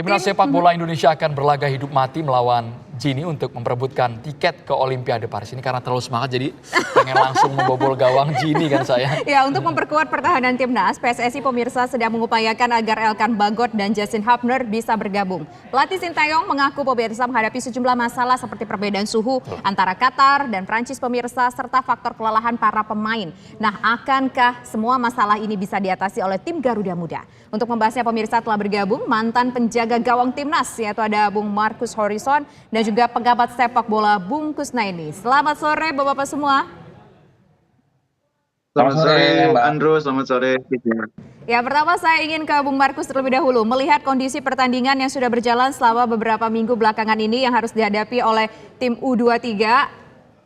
Timnas sepak bola Indonesia akan berlaga hidup mati melawan Gini untuk memperebutkan tiket ke Olimpiade Paris. Ini karena terlalu semangat jadi pengen langsung membobol gawang Gini kan saya. Ya, untuk memperkuat pertahanan Timnas, PSSI pemirsa sedang mengupayakan agar Elkan Bagot dan Justin Hubner bisa bergabung. Pelatih Sintayong mengaku pemirsa menghadapi sejumlah masalah seperti perbedaan suhu antara Qatar dan Prancis pemirsa serta faktor kelelahan para pemain. Nah, akankah semua masalah ini bisa diatasi oleh tim Garuda Muda? Untuk membahasnya pemirsa telah bergabung mantan penjaga gawang Timnas yaitu ada Bung Marcus Horizon dan juga pengamat sepak bola Bung Kusnaini. Selamat sore Bapak-bapak semua. Selamat sore Mbak Andrew, selamat sore. Ya, pertama saya ingin ke Bung Marcus terlebih dahulu. Melihat kondisi pertandingan yang sudah berjalan selama beberapa minggu belakangan ini yang harus dihadapi oleh tim U23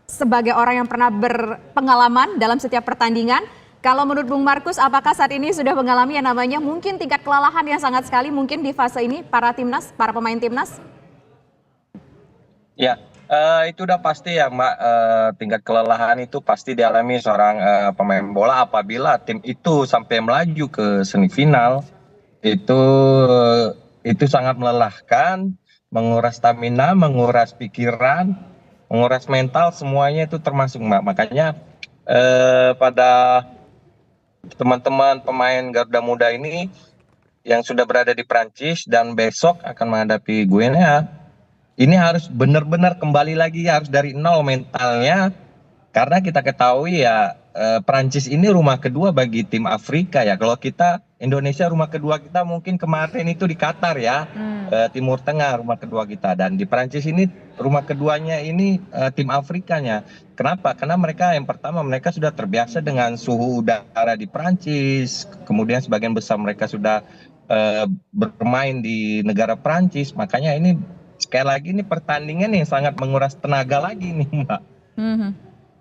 sebagai orang yang pernah berpengalaman dalam setiap pertandingan. Kalau menurut Bung Marcus, apakah saat ini sudah mengalami yang namanya mungkin tingkat kelelahan yang sangat sekali mungkin di fase ini para timnas, para pemain timnas? Ya, itu udah pasti ya Mbak, tingkat kelelahan itu pasti dialami seorang pemain bola apabila tim itu sampai melaju ke semifinal. Itu sangat melelahkan, menguras stamina, menguras pikiran, menguras mental, semuanya itu termasuk Mbak. Makanya pada teman-teman pemain Garuda Muda ini yang sudah berada di Prancis dan besok akan menghadapi Guinea, ini harus benar-benar kembali lagi, harus dari nol mentalnya, karena kita ketahui ya Prancis ini rumah kedua bagi tim Afrika ya. Kalau kita Indonesia rumah kedua kita mungkin kemarin itu di Qatar ya, Timur Tengah rumah kedua kita, dan di Prancis ini rumah keduanya ini tim Afrikanya. Kenapa? Karena mereka yang pertama mereka sudah terbiasa dengan suhu udara di Prancis, kemudian sebagian besar mereka sudah bermain di negara Prancis, makanya ini sekali lagi ini pertandingan yang sangat menguras tenaga lagi nih Mbak.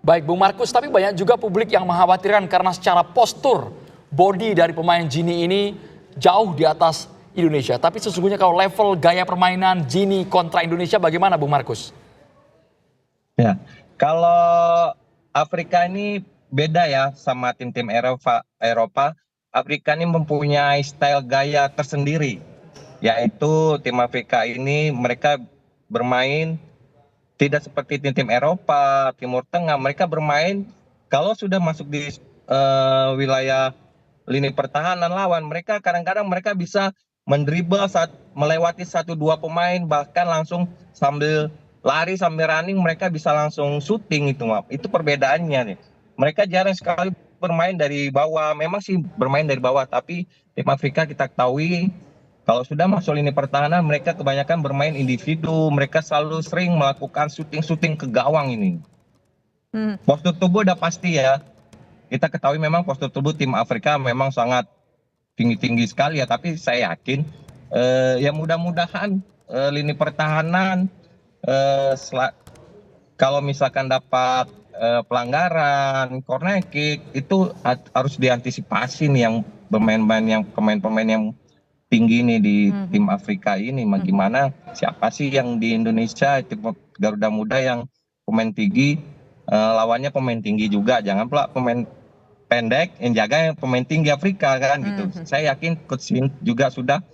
Baik Bung Marcus, tapi banyak juga publik yang mengkhawatirkan karena secara postur body dari pemain Gini ini jauh di atas Indonesia. Tapi sesungguhnya kalau level gaya permainan Gini kontra Indonesia bagaimana Bung Marcus? Ya, kalau Afrika ini beda ya sama tim-tim Eropa. Afrika ini mempunyai style gaya tersendiri. Yaitu tim Afrika ini mereka bermain tidak seperti tim-tim Eropa, Timur Tengah. Mereka bermain kalau sudah masuk di wilayah lini pertahanan lawan, mereka kadang-kadang mereka bisa mendribble saat melewati 1-2 pemain, bahkan langsung sambil lari sambil running mereka bisa langsung shooting itu. Itu perbedaannya nih. Mereka jarang sekali bermain dari bawah. Memang sih bermain dari bawah, tapi tim Afrika kita ketahui kalau sudah masuk lini pertahanan mereka kebanyakan bermain individu, mereka selalu sering melakukan syuting ke gawang ini. Postur tubuh udah pasti ya. Kita ketahui memang postur tubuh tim Afrika memang sangat tinggi sekali ya, tapi saya yakin ya mudah-mudahan lini pertahanan kalau misalkan dapat pelanggaran, corner kick itu harus diantisipasi nih yang pemain-pemain yang tinggi nih di tim Afrika ini. Gimana siapa sih yang di Indonesia tim Garuda Muda yang pemain tinggi, lawannya pemain tinggi juga, jangan pula pemain pendek yang jaga pemain tinggi Afrika kan gitu. Saya yakin Coach Shin juga sudah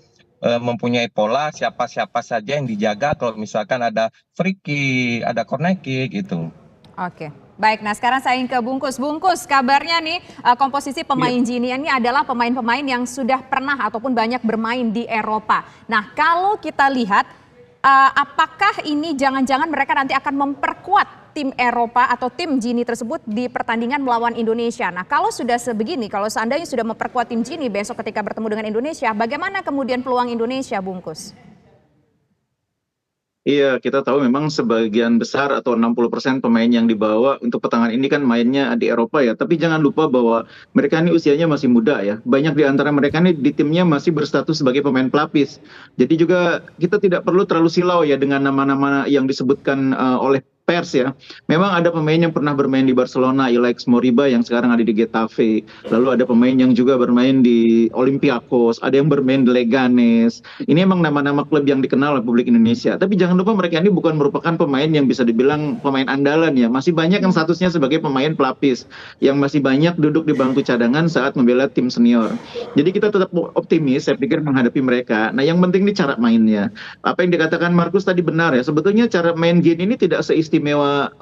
mempunyai pola siapa-siapa saja yang dijaga kalau misalkan ada free kick, ada corner kick gitu. Oke. Baik, nah sekarang saya ingin ke Bungkus. Bungkus, kabarnya nih komposisi pemain Gini ini adalah pemain-pemain yang sudah pernah ataupun banyak bermain di Eropa. Nah, kalau kita lihat apakah ini jangan-jangan mereka nanti akan memperkuat tim Eropa atau tim Gini tersebut di pertandingan melawan Indonesia. Nah, kalau sudah sebegini, kalau seandainya sudah memperkuat tim Gini besok ketika bertemu dengan Indonesia, bagaimana kemudian peluang Indonesia, Bungkus? Iya, kita tahu memang sebagian besar atau 60% pemain yang dibawa untuk pertandingan ini kan mainnya di Eropa ya. Tapi jangan lupa bahwa mereka ini usianya masih muda ya. Banyak di antara mereka ini di timnya masih berstatus sebagai pemain pelapis. Jadi juga kita tidak perlu terlalu silau ya dengan nama-nama yang disebutkan oleh pers ya. Memang ada pemain yang pernah bermain di Barcelona, Alex Moriba yang sekarang ada di Getafe. Lalu ada pemain yang juga bermain di Olympiakos, ada yang bermain di Leganes. Ini emang nama-nama klub yang dikenal oleh publik Indonesia. Tapi jangan lupa mereka ini bukan merupakan pemain yang bisa dibilang pemain andalan ya. Masih banyak yang statusnya sebagai pemain pelapis, yang masih banyak duduk di bangku cadangan saat membela tim senior. Jadi kita tetap optimis, saya pikir menghadapi mereka. Nah yang penting ini cara mainnya. Apa yang dikatakan Markus tadi benar ya. Sebetulnya cara main Gini ini tidak seistimewa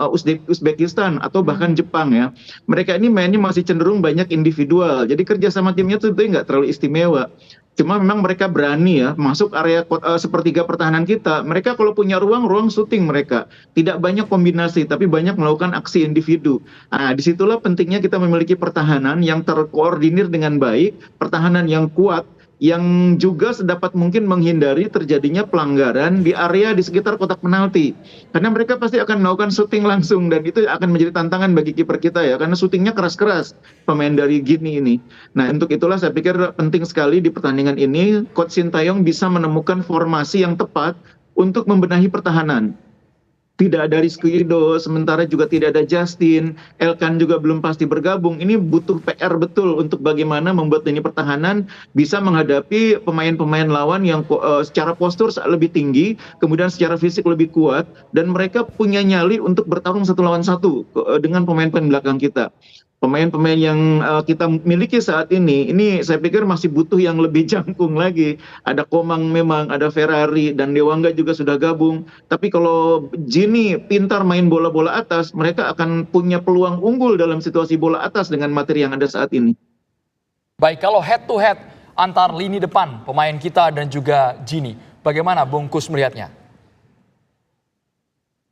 Uzbekistan atau bahkan Jepang ya. Mereka ini mainnya masih cenderung banyak individual. Jadi kerja sama timnya itu nggak terlalu istimewa. Cuma memang mereka berani ya masuk area sepertiga pertahanan kita. Mereka kalau punya ruang syuting mereka. Tidak banyak kombinasi, tapi banyak melakukan aksi individu. Nah, disitulah pentingnya kita memiliki pertahanan yang terkoordinir dengan baik, pertahanan yang kuat, yang juga sedapat mungkin menghindari terjadinya pelanggaran di area di sekitar kotak penalti. Karena mereka pasti akan melakukan syuting langsung dan itu akan menjadi tantangan bagi kiper kita ya, karena syutingnya keras-keras pemain dari Gini ini. Nah untuk itulah saya pikir penting sekali di pertandingan ini Coach Sintayong bisa menemukan formasi yang tepat untuk membenahi pertahanan. Tidak ada Rizky Ridho, sementara juga tidak ada Justin, Elkan juga belum pasti bergabung. Ini butuh PR betul untuk bagaimana membuat lini pertahanan bisa menghadapi pemain-pemain lawan yang secara postur lebih tinggi, kemudian secara fisik lebih kuat, dan mereka punya nyali untuk bertarung satu lawan satu dengan pemain-pemain belakang kita. Pemain-pemain yang kita miliki saat ini saya pikir masih butuh yang lebih jangkung lagi. Ada Komang memang, ada Ferrari, dan Dewangga juga sudah gabung. Tapi kalau Gini pintar main bola-bola atas, mereka akan punya peluang unggul dalam situasi bola atas dengan materi yang ada saat ini. Baik, kalau head to head antar lini depan pemain kita dan juga Gini, bagaimana Bung Kus melihatnya?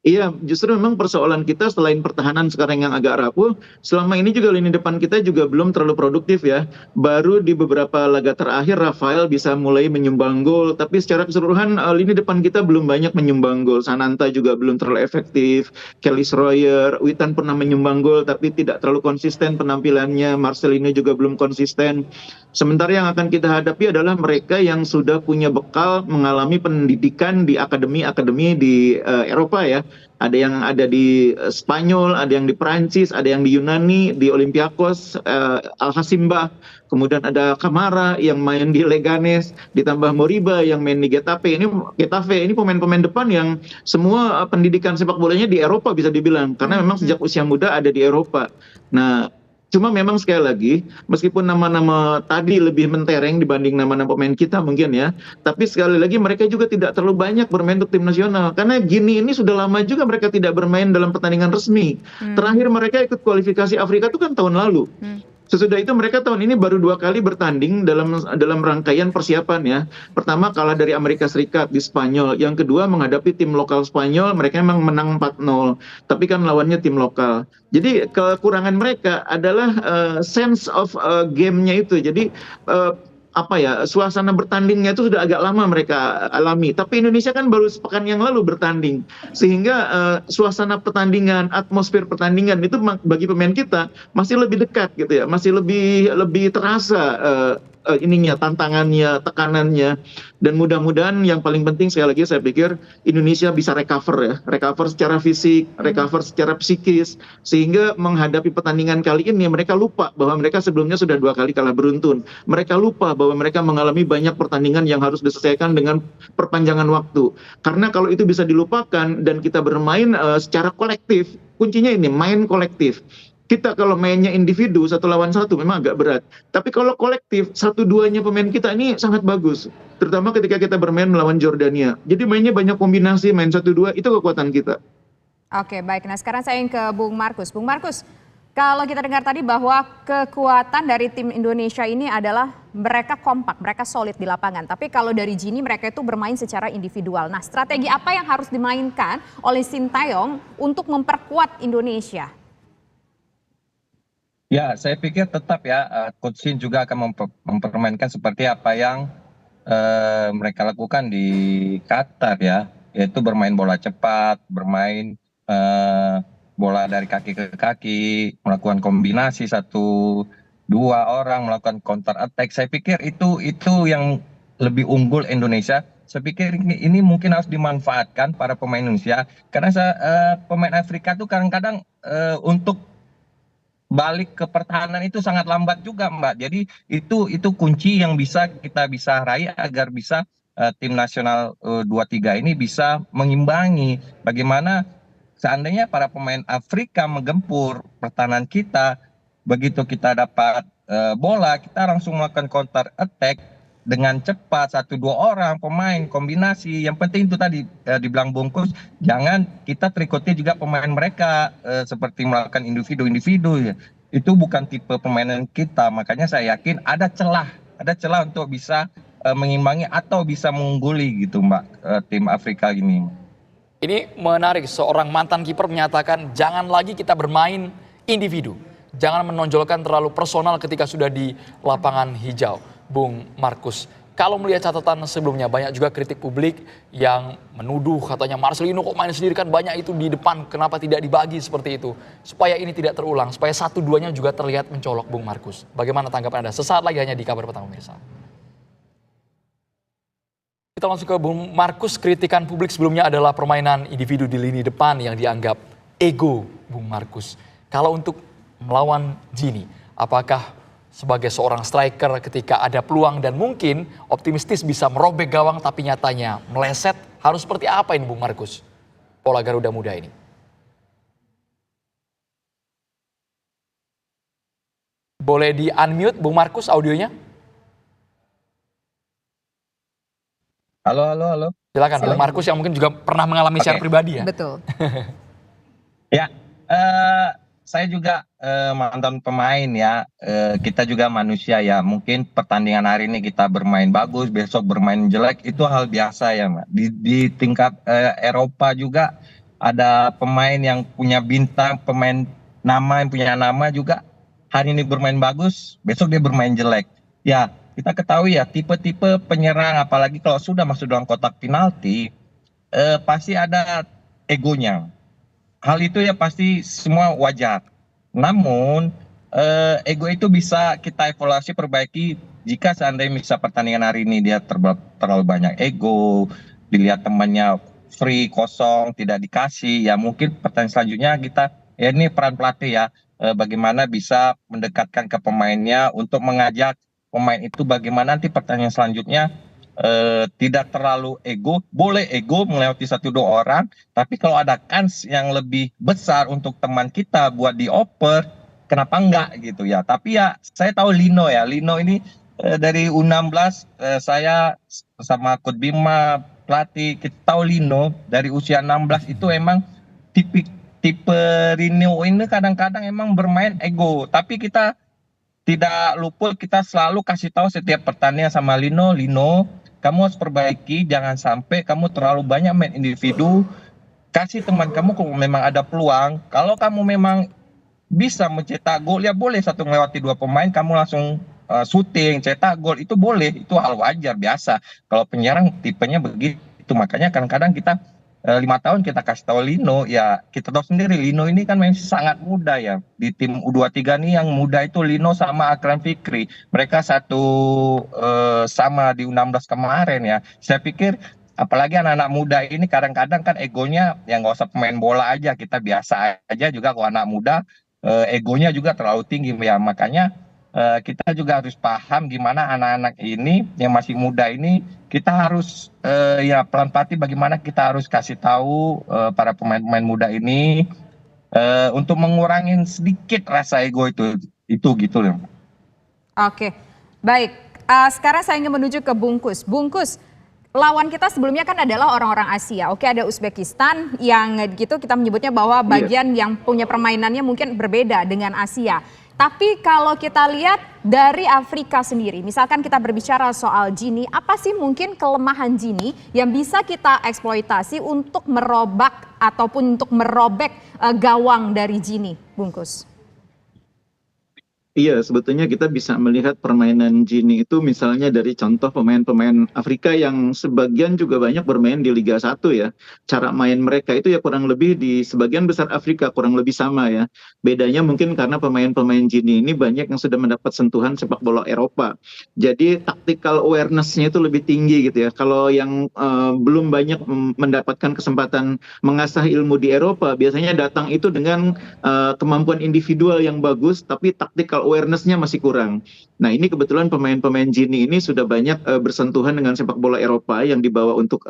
Iya, justru memang persoalan kita selain pertahanan sekarang yang agak rapuh, selama ini juga lini depan kita juga belum terlalu produktif ya. Baru di beberapa laga terakhir Rafael bisa mulai menyumbang gol, tapi secara keseluruhan lini depan kita belum banyak menyumbang gol. Sananta juga belum terlalu efektif, Kelly Schroyer, Witan pernah menyumbang gol tapi tidak terlalu konsisten penampilannya, Marcelino juga belum konsisten. Sementara yang akan kita hadapi adalah mereka yang sudah punya bekal mengalami pendidikan di akademi-akademi di Eropa ya. Ada yang ada di Spanyol, ada yang di Perancis, ada yang di Yunani, di Olympiakos, Al-Hasimbah, kemudian ada Kamara yang main di Leganes, ditambah Moriba yang main di Getafe. Ini pemain-pemain depan yang semua pendidikan sepak bolanya di Eropa bisa dibilang, karena memang sejak usia muda ada di Eropa. Nah, cuma memang sekali lagi, meskipun nama-nama tadi lebih mentereng dibanding nama-nama pemain kita mungkin ya, tapi sekali lagi mereka juga tidak terlalu banyak bermain untuk tim nasional. Karena Gini ini sudah lama juga mereka tidak bermain dalam pertandingan resmi. Terakhir mereka ikut kualifikasi Afrika itu kan tahun lalu. Sesudah itu mereka tahun ini baru 2 kali bertanding dalam rangkaian persiapan ya. Pertama kalah dari Amerika Serikat di Spanyol. Yang kedua menghadapi tim lokal Spanyol, mereka memang menang 4-0. Tapi kan lawannya tim lokal. Jadi kekurangan mereka adalah sense of game-nya itu. Jadi suasana bertandingnya itu sudah agak lama mereka alami. Tapi Indonesia kan baru sepekan yang lalu bertanding, sehingga suasana pertandingan, atmosfer pertandingan itu bagi pemain kita masih lebih dekat gitu ya, masih lebih terasa tantangannya, tekanannya, dan mudah-mudahan yang paling penting sekali lagi saya pikir Indonesia bisa recover secara fisik, recover secara psikis, sehingga menghadapi pertandingan kali ini mereka lupa bahwa mereka sebelumnya sudah 2 kali kalah beruntun, mereka lupa bahwa mereka mengalami banyak pertandingan yang harus diselesaikan dengan perpanjangan waktu. Karena kalau itu bisa dilupakan dan kita bermain secara kolektif, kuncinya ini main kolektif. Kita kalau mainnya individu 1 lawan 1 memang agak berat. Tapi kalau kolektif 1-2-nya pemain kita ini sangat bagus. Terutama ketika kita bermain melawan Jordania. Jadi mainnya banyak kombinasi, main 1-2 itu kekuatan kita. Oke, baik. Nah sekarang saya ingin ke Bung Markus. Bung Markus, kalau kita dengar tadi bahwa kekuatan dari tim Indonesia ini adalah mereka kompak, mereka solid di lapangan. Tapi kalau dari Gini mereka itu bermain secara individual. Nah strategi apa yang harus dimainkan oleh Sintayong untuk memperkuat Indonesia? Ya, saya pikir tetap ya, Coach Shin juga akan mempermainkan seperti apa yang mereka lakukan di Qatar ya, yaitu bermain bola cepat, bermain bola dari kaki ke kaki, melakukan kombinasi 1-2 orang, melakukan counter attack. Saya pikir itu yang lebih unggul Indonesia Saya pikir ini mungkin harus dimanfaatkan para pemain Indonesia karena pemain Afrika tuh kadang-kadang untuk balik ke pertahanan itu sangat lambat juga, Mbak. Jadi itu kunci yang kita bisa raih agar bisa tim nasional 23 ini bisa mengimbangi bagaimana seandainya para pemain Afrika menggempur pertahanan kita, begitu kita dapat bola, kita langsung melakukan counter attack dengan cepat, 1-2 orang pemain kombinasi. Yang penting itu tadi dibilang Bungkus, jangan kita terikuti juga pemain mereka seperti melakukan individu-individu ya. Itu bukan tipe permainan kita, makanya saya yakin ada celah untuk bisa mengimbangi atau bisa mengungguli gitu, Mbak, tim Afrika ini. Ini menarik, seorang mantan kiper menyatakan jangan lagi kita bermain individu. Jangan menonjolkan terlalu personal ketika sudah di lapangan hijau. Bung Markus, kalau melihat catatan sebelumnya banyak juga kritik publik yang menuduh katanya Marcelino kok main sendiri, kan banyak itu di depan, kenapa tidak dibagi seperti itu. Supaya ini tidak terulang, supaya 1-2-nya juga terlihat mencolok, Bung Markus. Bagaimana tanggapan Anda? Sesaat lagi hanya di Kabar Petang pemirsa. Kita langsung ke Bung Markus. Kritikan publik sebelumnya adalah permainan individu di lini depan yang dianggap ego, Bung Markus. Kalau untuk melawan Gini, apakah sebagai seorang striker ketika ada peluang dan mungkin optimistis bisa merobek gawang tapi nyatanya meleset, harus seperti apa ini Bung Markus? Pola Garuda Muda ini. Boleh di-unmute Bung Markus audionya? Halo. Silakan Bung Markus yang mungkin juga pernah mengalami secara pribadi ya. Betul. Ya, saya juga mantan pemain ya, kita juga manusia ya. Mungkin pertandingan hari ini kita bermain bagus, besok bermain jelek, itu hal biasa ya, Mbak. Di tingkat Eropa juga ada pemain yang punya bintang, pemain yang punya nama juga. Hari ini bermain bagus, besok dia bermain jelek. Ya, kita ketahui ya tipe-tipe penyerang, apalagi kalau sudah masuk dalam kotak penalti, pasti ada egonya. Hal itu ya pasti semua wajar. Namun ego itu bisa kita evaluasi, perbaiki jika seandainya bisa pertandingan hari ini dia terlalu banyak ego, dilihat temannya free, kosong, tidak dikasih, ya mungkin pertandingan selanjutnya kita, ya ini peran pelatih ya, bagaimana bisa mendekatkan ke pemainnya untuk mengajak pemain itu bagaimana nanti pertandingan selanjutnya tidak terlalu ego, boleh ego melewati 1-2 orang, tapi kalau ada kans yang lebih besar untuk teman kita buat dioper, kenapa enggak gitu ya. Tapi ya saya tahu Lino ini dari U16 saya bersama Coach Bima pelatih, kita tahu Lino dari usia 16 itu emang tipe Lino ini kadang-kadang emang bermain ego, tapi kita tidak luput, kita selalu kasih tahu setiap pertandingan sama Lino, kamu harus perbaiki, jangan sampai kamu terlalu banyak main individu. Kasih teman kamu kalau memang ada peluang. Kalau kamu memang bisa mencetak gol, ya boleh satu melewati 2 pemain, kamu langsung syuting, cetak gol, itu boleh, itu hal wajar biasa. Kalau penyerang tipenya begitu, makanya kadang-kadang kita 5 tahun kita kasih tahu Lino, ya kita tahu sendiri Lino ini kan masih sangat muda ya. Di tim U23 nih yang muda itu Lino sama Akram Fikri. Mereka sama di U16 kemarin ya. Saya pikir apalagi anak-anak muda ini kadang-kadang kan egonya yang nggak usah pemain bola aja, kita biasa aja juga kalau anak muda egonya juga terlalu tinggi ya. Makanya kita juga harus paham gimana anak-anak ini yang masih muda ini, kita harus ya pelan pelan bagaimana kita harus kasih tahu para pemain-pemain muda ini untuk mengurangi sedikit rasa ego itu gitu loh. Oke, baik. Sekarang saya ingin menuju ke Bungkus. Bungkus, lawan kita sebelumnya kan adalah orang-orang Asia. Oke, ada Uzbekistan yang gitu kita menyebutnya bahwa bagian yang punya permainannya mungkin berbeda dengan Asia. Tapi kalau kita lihat dari Afrika sendiri, misalkan kita berbicara soal Gini, apa sih mungkin kelemahan Gini yang bisa kita eksploitasi untuk merobak ataupun untuk merobek gawang dari Gini, Bungkus? Iya, sebetulnya kita bisa melihat permainan Gini itu misalnya dari contoh pemain-pemain Afrika yang sebagian juga banyak bermain di Liga 1 ya. Cara main mereka itu ya kurang lebih di sebagian besar Afrika kurang lebih sama ya. Bedanya mungkin karena pemain-pemain Gini ini banyak yang sudah mendapat sentuhan sepak bola Eropa. Jadi tactical awareness-nya itu lebih tinggi gitu ya. Kalau yang belum banyak mendapatkan kesempatan mengasah ilmu di Eropa, biasanya datang itu dengan kemampuan individual yang bagus, tapi tactical awareness-nya masih kurang. Nah, ini kebetulan pemain-pemain Gini ini sudah banyak bersentuhan dengan sepak bola Eropa yang dibawa untuk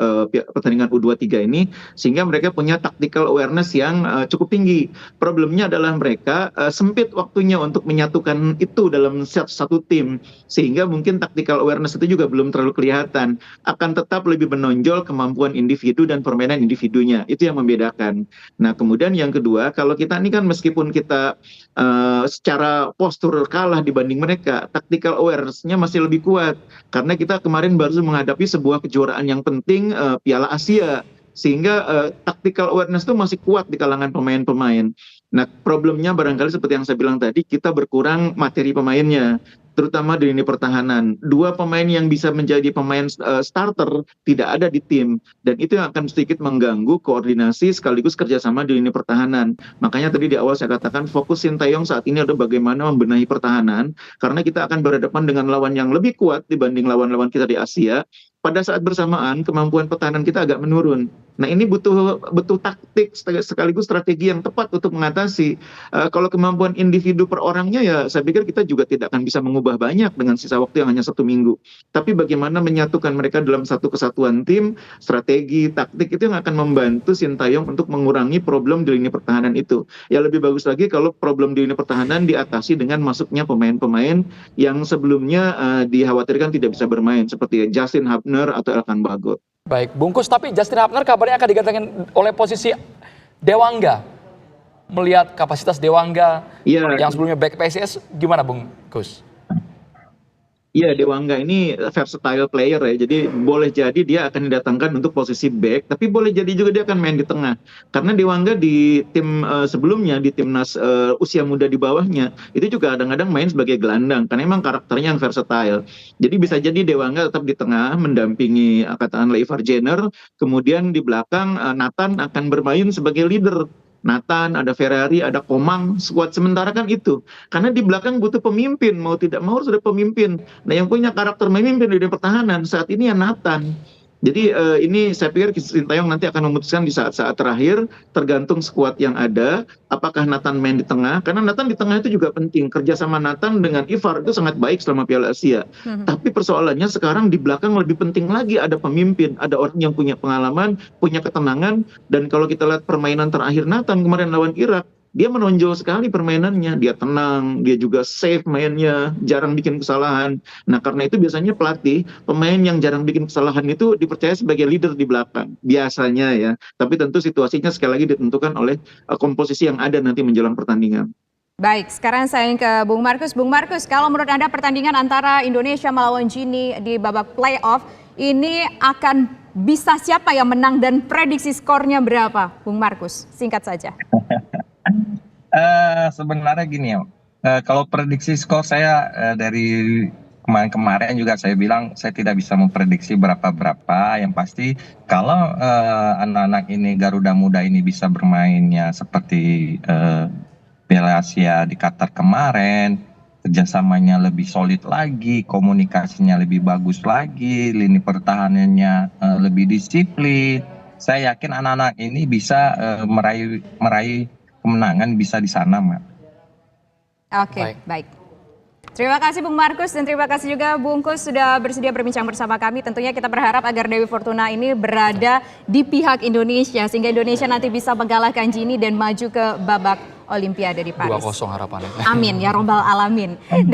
pertandingan U23 ini, sehingga mereka punya tactical awareness yang cukup tinggi. Problemnya adalah mereka sempit waktunya untuk menyatukan itu dalam satu tim, sehingga mungkin tactical awareness itu juga belum terlalu kelihatan. Akan tetap lebih menonjol kemampuan individu dan permainan individunya. Itu yang membedakan. Nah, kemudian yang kedua, kalau kita ini kan meskipun kita secara postur kalah dibanding mereka, tactical awareness-nya masih lebih kuat karena kita kemarin baru menghadapi sebuah kejuaraan yang penting, Piala Asia, sehingga tactical awareness itu masih kuat di kalangan pemain-pemain. Nah, problemnya barangkali seperti yang saya bilang tadi, kita berkurang materi pemainnya, terutama di lini pertahanan. Dua pemain yang bisa menjadi pemain starter tidak ada di tim, dan itu yang akan sedikit mengganggu koordinasi sekaligus kerjasama di lini pertahanan. Makanya tadi di awal saya katakan fokus Sintayong saat ini adalah bagaimana membenahi pertahanan, karena kita akan berhadapan dengan lawan yang lebih kuat dibanding lawan-lawan kita di Asia. Pada saat bersamaan kemampuan pertahanan kita agak menurun. Nah, ini butuh taktik sekaligus strategi yang tepat untuk mengatasi. Kalau kemampuan individu per orangnya ya saya pikir kita juga tidak akan bisa mengubah banyak dengan sisa waktu yang hanya 1 minggu. Tapi bagaimana menyatukan mereka dalam satu kesatuan tim, strategi, taktik itu yang akan membantu Sintayong untuk mengurangi problem di lini pertahanan itu. Ya lebih bagus lagi kalau problem di lini pertahanan diatasi dengan masuknya pemain-pemain yang sebelumnya dikhawatirkan tidak bisa bermain seperti Justin Hubner atau Elkan Bagot. Baik, bungkus, tapi Justin Hubner kabarnya akan digantikan oleh posisi Dewangga. Melihat kapasitas Dewangga yang sebelumnya back PSIS, gimana bungkus? Iya, Dewangga ini versatile player ya, jadi boleh jadi dia akan didatangkan untuk posisi back, tapi boleh jadi juga dia akan main di tengah. Karena Dewangga di tim sebelumnya, di timnas usia muda di bawahnya, itu juga kadang-kadang main sebagai gelandang, karena memang karakternya yang versatile. Jadi bisa jadi Dewangga tetap di tengah, mendampingi katakanlah Ivar Jenner, kemudian di belakang Nathan akan bermain sebagai leader. Nathan, ada Ferrari, ada Komang, skuad sementara kan itu. Karena di belakang butuh pemimpin, mau tidak mau harus ada pemimpin. Nah, yang punya karakter memimpin di pertahanan saat ini ya Nathan. Jadi ini saya pikir Sintayong nanti akan memutuskan di saat-saat terakhir, tergantung skuad yang ada, apakah Nathan main di tengah, karena Nathan di tengah itu juga penting. Kerja sama Nathan dengan Ivar itu sangat baik selama Piala Asia. Tapi persoalannya sekarang di belakang lebih penting lagi ada pemimpin, ada orang yang punya pengalaman, punya ketenangan, dan kalau kita lihat permainan terakhir Nathan kemarin lawan Irak, dia menonjol sekali permainannya, dia tenang, dia juga safe mainnya, jarang bikin kesalahan. Nah, karena itu biasanya pelatih, pemain yang jarang bikin kesalahan itu dipercaya sebagai leader di belakang, biasanya ya. Tapi tentu situasinya sekali lagi ditentukan oleh komposisi yang ada nanti menjelang pertandingan. Baik, sekarang saya ke Bung Markus. Bung Markus, kalau menurut Anda pertandingan antara Indonesia melawan Gini di babak playoff, ini akan bisa siapa yang menang dan prediksi skornya berapa, Bung Markus? Singkat saja. Sebenarnya gini ya, kalau prediksi skor saya dari kemarin-kemarin juga saya bilang saya tidak bisa memprediksi berapa-berapa. Yang pasti kalau anak-anak ini Garuda Muda ini bisa bermainnya seperti Piala Asia di Qatar kemarin, kerjasamanya lebih solid lagi, komunikasinya lebih bagus lagi, lini pertahanannya lebih disiplin. Saya yakin anak-anak ini bisa meraih kemenangan bisa di sana, Mbak. Oke, baik. Terima kasih Bung Markus dan terima kasih juga Bungkus sudah bersedia berbincang bersama kami. Tentunya kita berharap agar Dewi Fortuna ini berada di pihak Indonesia sehingga Indonesia nanti bisa mengalahkan Gini dan maju ke babak Olimpiade di Paris. 2-0 harapannya. Amin ya robbal alamin.